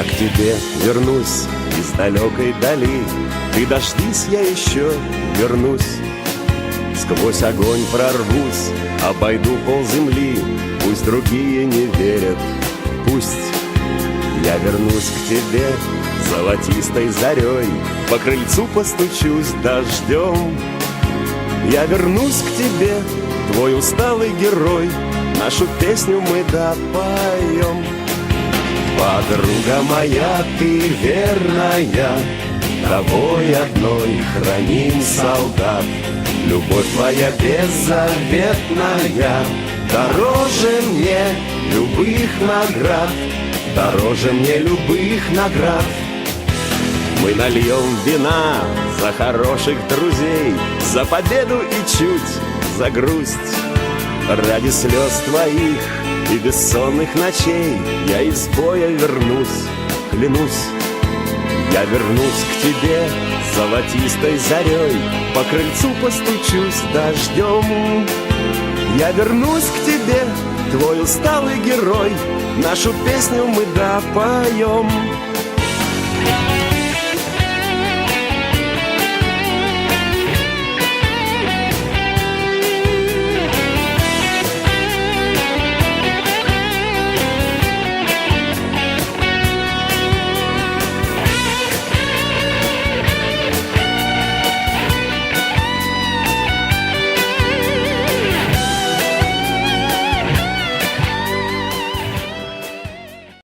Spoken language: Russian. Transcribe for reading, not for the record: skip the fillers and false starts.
Я к тебе вернусь из далекой дали, ты дождись, я еще вернусь. Сквозь огонь прорвусь, обойду полземли, пусть другие не верят, пусть. Я вернусь к тебе золотистой зарей, по крыльцу постучусь дождем. Я вернусь к тебе, твой усталый герой, нашу песню мы допоем. Подруга моя, ты верная, тобой одной храним, солдат. Любовь твоя беззаветная дороже мне любых наград, дороже мне любых наград. Мы нальем вина за хороших друзей, за победу и чуть за грусть. Ради слез твоих и бессонных ночей я из боя вернусь, клянусь. Я вернусь к тебе золотистой зарей, по крыльцу постучусь дождем. Я вернусь к тебе, твой усталый герой, нашу песню мы допоем.